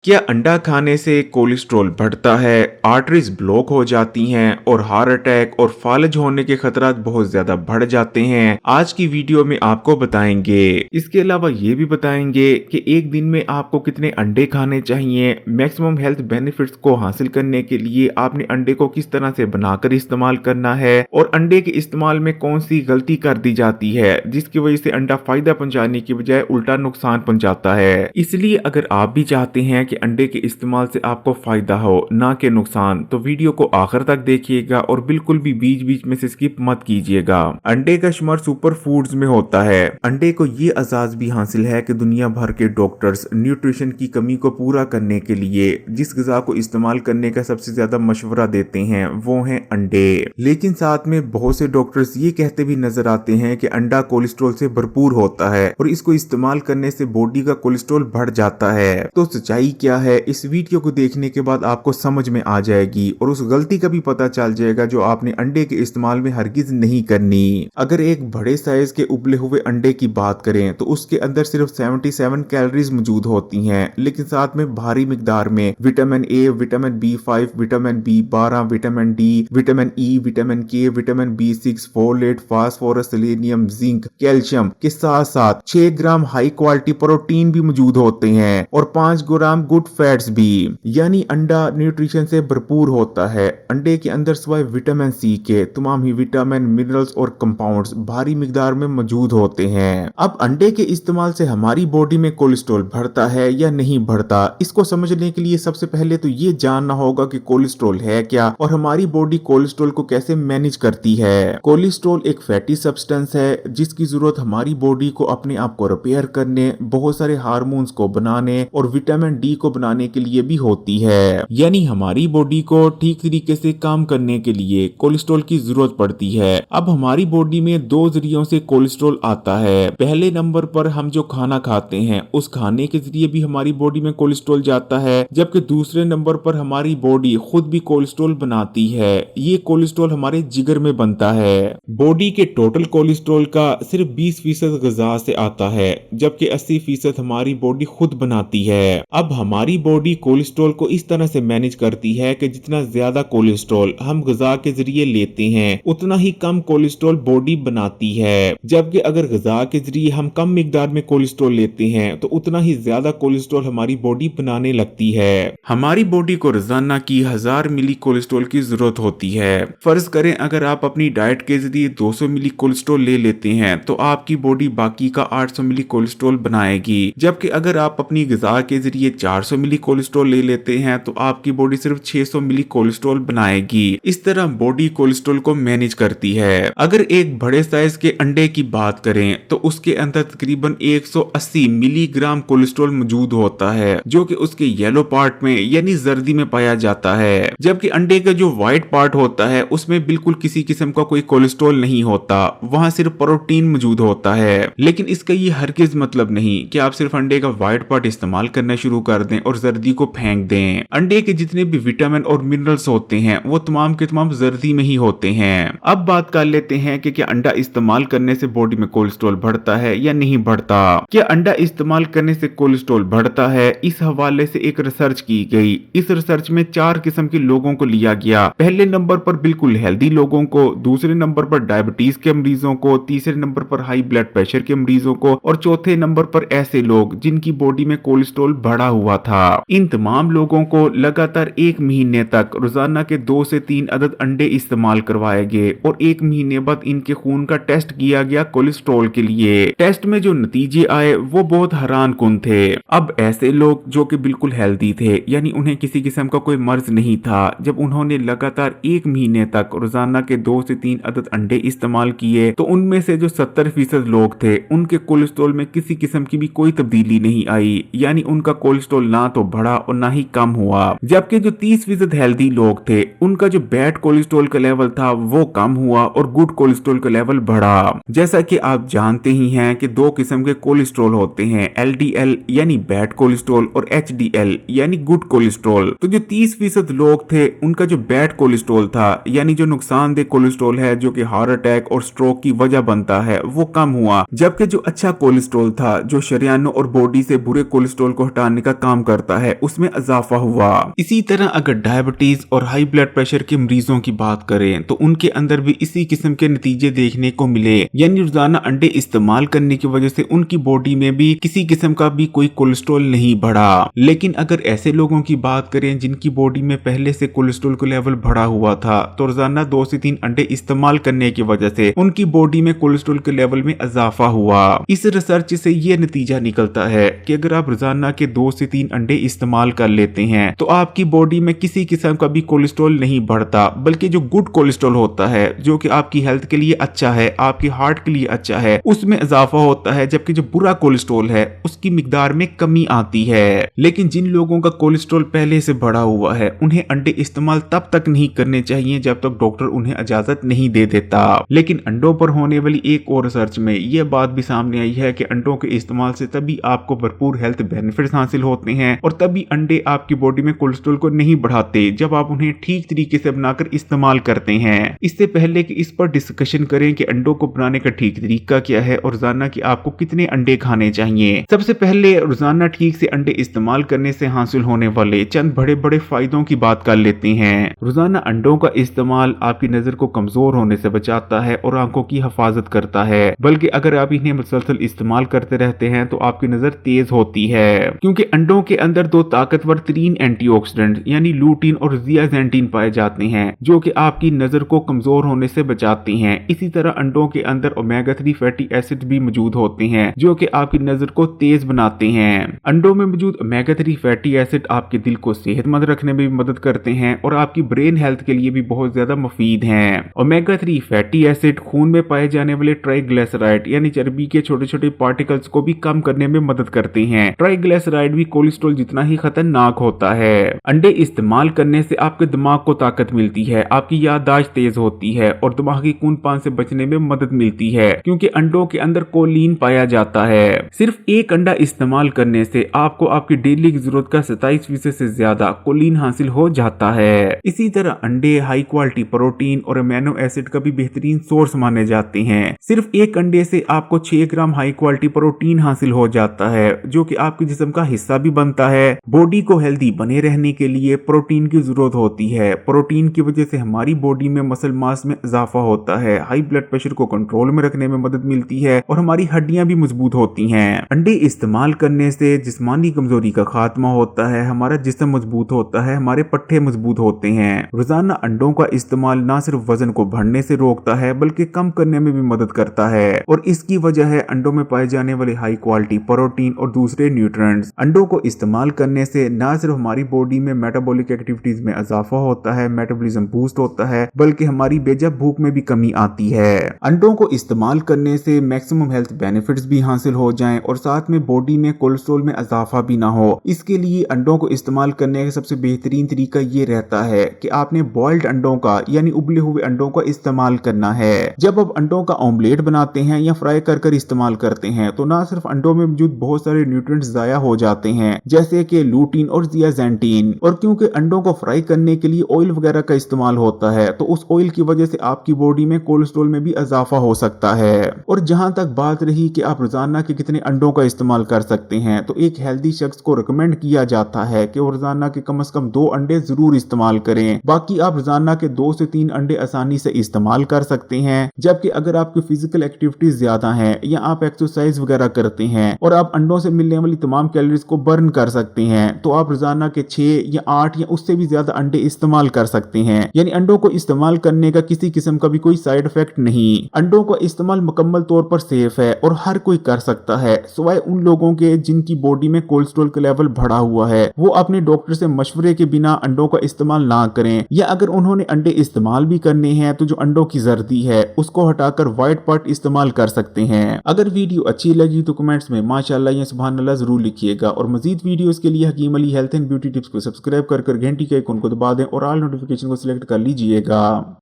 क्या अंडा खाने से कोलेस्ट्रॉल बढ़ता है, आर्टरीज ब्लॉक हो जाती हैं और हार्ट अटैक और फालज होने के खतरात बहुत ज्यादा बढ़ जाते हैं? आज की वीडियो में आपको बताएंगे। इसके अलावा ये भी बताएंगे कि एक दिन में आपको कितने अंडे खाने चाहिए, मैक्सिमम हेल्थ बेनिफिट्स को हासिल करने के लिए आपने अंडे को किस तरह से बनाकर इस्तेमाल करना है और अंडे के इस्तेमाल में कौन सी गलती कर दी जाती है जिसकी वजह से अंडा फायदा पहुंचाने की बजाय उल्टा नुकसान पहुंचाता है। इसलिए अगर आप भी चाहते हैं कि अंडे के इस्तेमाल से आपको फायदा हो ना कि नुकसान, तो वीडियो को आखिर तक देखिएगा और बिल्कुल भी बीच बीच में से स्किप मत कीजिएगा। अंडे का शुमार सुपर फूड्स में होता है। अंडे को ये एजाज भी हासिल है कि दुनिया भर के डॉक्टर्स न्यूट्रिशन की कमी को पूरा करने के लिए जिस ग़िज़ा को इस्तेमाल करने का सबसे ज्यादा मशवरा देते हैं वो है अंडे। लेकिन साथ में बहुत से डॉक्टर्स ये कहते भी नजर आते हैं कि अंडा कोलेस्ट्रॉल से भरपूर होता है और इसको इस्तेमाल करने से बॉडी का कोलेस्ट्रॉल बढ़ जाता है। तो सच्चाई क्या है, इस वीडियो को देखने के बाद आपको समझ में आ जाएगी और उस गलती का भी पता चल जाएगा जो आपने अंडे के इस्तेमाल में हरगिज नहीं करनी। अगर एक बड़े साइज के उबले हुए अंडे की बात करें तो उसके अंदर सिर्फ 77 कैलोरीज मौजूद होती हैं, लेकिन साथ में भारी मिकदार में vitamin A, vitamin B5, vitamin B12, vitamin D, vitamin E, vitamin K, vitamin B6, folate, phosphorus, selenium, zinc, calcium के साथ साथ 6 ग्राम हाई क्वालिटी प्रोटीन भी मौजूद होते हैं और 5 ग्राम गुड फैट्स भी। यानी अंडा न्यूट्रिशन से भरपूर होता है। अंडे के अंदर सिवाय विटामिन सी के तमाम ही विटामिन, मिनरल्स और कंपाउंड्स भारी मिकदार में मौजूद होते हैं। अब अंडे के इस्तेमाल से हमारी बॉडी में कोलेस्ट्रॉल बढ़ता है या नहीं बढ़ता, इसको समझने के लिए सबसे पहले तो ये जानना होगा कि कोलेस्ट्रॉल है क्या और हमारी बॉडी कोलेस्ट्रॉल को कैसे मैनेज करती है। कोलेस्ट्रॉल एक फैटी सब्सटेंस है जिसकी जरूरत हमारी बॉडी को अपने आप को रिपेयर करने, बहुत सारे हार्मोन्स को बनाने और विटामिन डी को बनाने के लिए भी होती है। यानी हमारी बॉडी को ठीक तरीके से काम करने के लिए कोलेस्ट्रॉल की जरूरत पड़ती है। अब हमारी बॉडी में दो जरियों से कोलेस्ट्रॉल आता है। पहले नंबर पर हम जो खाना खाते हैं उस खाने के जरिए भी हमारी बॉडी में कोलेस्ट्रॉल जाता है, जबकि दूसरे नंबर पर हमारी बॉडी खुद भी कोलेस्ट्रॉल बनाती है। ये कोलेस्ट्रॉल हमारे जिगर में बनता है। बॉडी के टोटल कोलेस्ट्रॉल का सिर्फ 20% ग़िज़ा से आता है, जबकि 80% हमारी बॉडी खुद बनाती है। अब हमारी बॉडी कोलेस्ट्रॉल को इस तरह से मैनेज करती है कि जितना ज्यादा कोलेस्ट्रॉल हम ग़िज़ा के जरिए लेते हैं उतना ही कम कोलेस्ट्रॉल बॉडी बनाती है, जबकि अगर ग़िज़ा के जरिए हम कम मिकदार में कोलेस्ट्रॉल लेते हैं तो उतना ही ज्यादा कोलेस्ट्रॉल हमारी बॉडी बनाने लगती है। हमारी बॉडी को रोजाना की 1000 मिली कोलेस्ट्रॉल की जरूरत होती है। फर्ज करें अगर आप अपनी डाइट के जरिए 200 मिली कोलेस्ट्रॉल ले लेते हैं तो आपकी बॉडी बाकी का 800 मिली कोलेस्ट्रॉल बनाएगी, जबकि अगर आप अपनी ग़िज़ा के जरिए 400 मिली कोलेस्ट्रॉल ले लेते हैं तो आपकी बॉडी सिर्फ 600 मिली कोलेस्ट्रॉल बनाएगी। इस तरह बॉडी कोलेस्ट्रॉल को मैनेज करती है। अगर एक बड़े साइज के अंडे की बात करें तो उसके अंदर तकरीबन 180 मिलीग्राम कोलेस्ट्रॉल मौजूद होता है, जो कि उसके येलो पार्ट में यानी जर्दी में पाया जाता है, जबकि अंडे का जो व्हाइट पार्ट होता है उसमें बिल्कुल किसी किस्म का कोई कोलेस्ट्रॉल नहीं होता, वहां सिर्फ प्रोटीन मौजूद होता है। लेकिन इसका ये हरगिज मतलब नहीं कि आप सिर्फ अंडे का व्हाइट पार्ट इस्तेमाल करना शुरू कर दें और जर्दी को फेंक दें। अंडे के जितने भी विटामिन और मिनरल्स होते हैं वो तमाम के तमाम जर्दी में ही होते हैं। अब बात कर लेते हैं कि क्या अंडा इस्तेमाल करने से बॉडी में कोलेस्ट्रॉल बढ़ता है या नहीं बढ़ता। क्या अंडा इस्तेमाल करने से कोलेस्ट्रॉल बढ़ता है, इस हवाले से एक रिसर्च की गई। इस रिसर्च में 4 किस्म के लोगों को लिया गया। पहले नंबर पर बिल्कुल हेल्दी लोगों को, दूसरे नंबर पर डायबिटीज के मरीजों को, तीसरे नंबर पर हाई ब्लड प्रेशर के मरीजों को और चौथे नंबर पर ऐसे लोग जिनकी बॉडी में कोलेस्ट्रॉल बढ़ा हुआ था। इन तमाम लोगों को लगातार 1 महीने तक रोजाना के 2 से 3 अदद अंडे इस्तेमाल करवाए गए और 1 महीने बाद इनके खून का टेस्ट किया गया कोलेस्ट्रॉल के लिए। टेस्ट में जो नतीजे आए वो बहुत हैरान कुन थे। अब ऐसे लोग जो कि बिल्कुल हेल्दी थे, यानी उन्हें किसी किस्म का कोई मर्ज नहीं था, जब उन्होंने लगातार 1 महीने तक रोजाना के 2 से 3 अदद अंडे इस्तेमाल किए तो उनमें से जो 70% लोग थे उनके कोलेस्ट्रॉल में किसी किस्म की भी कोई तब्दीली नहीं आई, यानी उनका कोलेस्ट्रॉल ना तो बढ़ा और ना ही कम हुआ। जबकि जो 30% हेल्दी लोग थे उनका जो बैड कोलेस्ट्रॉल का लेवल था वो कम हुआ और गुड कोलेस्ट्रॉल का लेवल बढ़ा। जैसा कि आप जानते ही हैं कि 2 किस्म के कोलेस्ट्रॉल होते हैं, LDL यानी बैड कोलेस्ट्रॉल और HDL यानी गुड कोलेस्ट्रॉल। तो जो 30% लोग थे उनका जो बैड कोलेस्ट्रॉल था यानी जो नुकसानदेह कोलेस्ट्रॉल है जो कि हार्ट अटैक और स्ट्रोक की वजह बनता है वो कम हुआ, जबकि जो अच्छा कोलेस्ट्रॉल था जो शरीयानों और बॉडी से बुरे कोलेस्ट्रॉल को हटाने का काम काम करता है उसमें इजाफा हुआ। इसी तरह अगर डायबिटीज और हाई ब्लड प्रेशर के मरीजों की बात करें तो उनके अंदर भी इसी किस्म के नतीजे देखने को मिले, यानी रोजाना अंडे इस्तेमाल करने की वजह से उनकी बॉडी में भी किसी किस्म का भी कोई कोलेस्ट्रॉल नहीं बढ़ा। लेकिन अगर ऐसे लोगों की बात करें जिनकी बॉडी में पहले से कोलेस्ट्रॉल का लेवल बढ़ा हुआ था तो रोजाना 2 से 3 अंडे इस्तेमाल करने की वजह से उनकी बॉडी में कोलेस्ट्रॉल के लेवल में इजाफा हुआ। इस रिसर्च से ये नतीजा निकलता है कि अगर आप रोजाना के 2 से 3 अंडे इस्तेमाल कर लेते हैं तो आपकी बॉडी में किसी किस्म का भी कोलेस्ट्रॉल नहीं बढ़ता, बल्कि जो गुड कोलेस्ट्रॉल होता है जो कि आपकी हेल्थ के लिए अच्छा है, आपकी हार्ट के लिए अच्छा है, उसमें इजाफा होता है, जबकि जो बुरा कोलेस्ट्रॉल है उसकी मिकदार में कमी आती है। लेकिन जिन लोगों का कोलेस्ट्रॉल पहले से बढ़ा हुआ है उन्हें अंडे इस्तेमाल तब तक नहीं करने चाहिए जब तक डॉक्टर उन्हें इजाजत नहीं दे देता। लेकिन अंडों पर होने वाली एक और रिसर्च में यह बात भी सामने आई है कि अंडों के इस्तेमाल से तभी आपको भरपूर हेल्थ बेनिफिट्स हासिल होते हैं और तभी अंडे आपकी बॉडी में कोलेस्ट्रॉल को नहीं बढ़ाते जब आप उन्हें ठीक तरीके से बनाकर इस्तेमाल करते हैं। इससे पहले कि इस पर डिस्कशन करें कि अंडों को बनाने का ठीक तरीका क्या है और रोजाना कि आपको कितने अंडे खाने चाहिए, सबसे पहले रोजाना ठीक से अंडे इस्तेमाल करने से हासिल होने वाले चंद बड़े बड़े फायदों की बात कर लेते हैं। रोजाना अंडों का इस्तेमाल आपकी नजर को कमजोर होने से बचाता है और आंखों की हिफाजत करता है, बल्कि अगर आप इन्हें मुसलसल इस्तेमाल करते रहते हैं तो आपकी नजर तेज होती है, क्योंकि अंडों के अंदर 2 ताकतवर तरीन एंटीऑक्सीडेंट यानी लूटीन और जियाजेंटीन पाए जाते हैं जो कि आपकी नजर को कमजोर होने से बचाते हैं। इसी तरह अंडों के अंदर ओमेगा 3 फैटी एसिड भी मौजूद होते हैं जो कि आपकी नजर को तेज बनाते हैं। अंडों में मौजूद ओमेगा 3 फैटी एसिड आपके दिल को सेहतमंद रखने में भी मदद करते हैं और आपकी ब्रेन हेल्थ के लिए भी बहुत ज्यादा मुफीद हैं। ओमेगा 3 फैटी एसिड खून में पाए जाने वाले ट्राइग्लिसराइड यानी चर्बी के छोटे छोटे पार्टिकल्स को भी कम करने में मदद करते हैं। ट्राइग्लिसराइड भी कोलेस्ट्रॉल जितना ही खतरनाक होता है। अंडे इस्तेमाल करने से आपके दिमाग को ताकत मिलती है, आपकी याददाश्त तेज होती है और दिमागी खूनपान से बचने में मदद मिलती है, क्योंकि अंडों के अंदर कोलीन पाया जाता है। सिर्फ एक अंडा इस्तेमाल करने से आपको आपकी डेली की जरूरत का 27% से ज्यादा कोलीन हासिल हो जाता है। इसी तरह अंडे हाई क्वालिटी प्रोटीन और अमीनो एसिड का भी बेहतरीन सोर्स माने जाते हैं। सिर्फ एक अंडे से आपको 6 ग्राम हाई क्वालिटी प्रोटीन हासिल हो जाता है जो कि आपके जिस्म का हिस्सा भी बनता है। बॉडी को हेल्दी बने रहने के लिए प्रोटीन की जरूरत होती है। प्रोटीन की वजह से हमारी बॉडी में मसल मास में इजाफा होता है, हाई ब्लड प्रेशर को कंट्रोल में रखने में मदद मिलती है और हमारी हड्डियां भी मजबूत होती हैं। अंडे इस्तेमाल करने से जिस्मानी कमजोरी का खात्मा होता है, हमारा जिस्म मजबूत होता है, हमारे पट्टे मजबूत होते हैं। रोजाना अंडों का इस्तेमाल न सिर्फ वजन को बढ़ने से रोकता है बल्कि कम करने में भी मदद करता है और इसकी वजह है अंडों में पाए जाने वाले हाई क्वालिटी प्रोटीन और दूसरे न्यूट्रिएंट्स। अंडों को इस्तेमाल करने से न सिर्फ हमारी बॉडी में मेटाबॉलिक एक्टिविटीज में इजाफा होता है, मेटाबॉलिज्म बूस्ट होता है, बल्कि हमारी बेजब भूख में भी कमी आती है। अंडों को इस्तेमाल करने से मैक्सिमम हेल्थ बेनिफिट्स भी हासिल हो जाएं और साथ में बॉडी में कोलेस्ट्रॉल में इजाफा भी ना हो। इसके लिए अंडों को इस्तेमाल करने का सबसे बेहतरीन तरीका ये रहता है कि आपने बॉइल्ड अंडों का यानी उबले हुए अंडों का इस्तेमाल करना है। जब आप अंडों का ऑमलेट बनाते हैं या फ्राई कर इस्तेमाल करते हैं तो ना सिर्फ अंडों में मौजूद बहुत सारे न्यूट्रिएंट्स जाया हो जाते हैं जैसे कि लूटीन और जियाजेंटीन, और क्योंकि अंडों को फ्राई करने के लिए ऑयल वगैरह का इस्तेमाल होता है तो उस ऑयल की वजह से आपकी बॉडी में कोलेस्ट्रॉल में भी इजाफा हो सकता है। और जहां तक बात रही कि आप रोजाना के कितने अंडों का इस्तेमाल कर सकते हैं, तो एक हेल्दी शख्स को रिकमेंड किया जाता है कि वो रोजाना के कम से कम 2 अंडे जरूर इस्तेमाल करें। बाकी आप रोजाना के 2 से 3 अंडे आसानी से इस्तेमाल कर सकते हैं। जबकि अगर आपकी फिजिकल एक्टिविटीज ज्यादा हैं या आप एक्सरसाइज वगैरह करते हैं और आप अंडों से मिलने वाली तमाम कैलोरीज को बर्न कर सकते हैं तो आप रोजाना के 6 या 8 या उससे भी ज्यादा अंडे इस्तेमाल कर सकते हैं। यानी अंडों को इस्तेमाल करने का किसी किस्म का भी कोई साइड इफेक्ट नहीं। अंडों का इस्तेमाल मुकम्मल तौर पर सेफ है और हर कोई कर सकता है सिवाय उन लोगों के जिनकी बॉडी में कोलेस्ट्रॉल का लेवल बढ़ा हुआ है। वो अपने डॉक्टर से मशवरे के बिना अंडों का इस्तेमाल ना करें, या अगर उन्होंने अंडे इस्तेमाल भी करने हैं तो जो अंडों की जर्दी है उसको हटाकर व्हाइट पार्ट इस्तेमाल कर सकते हैं। अगर वीडियो अच्छी लगी तो कमेंट्स में माशाअल्लाह या सुभान अल्लाह जरूर लिखिएगा और मजीद वीडियोस के लिए Hakim Ali health and beauty tips को सब्सक्राइब कर घंटी के आइकन को दबा दें और ऑल नोटिफिकेशन को सिलेक्ट कर लीजिएगा।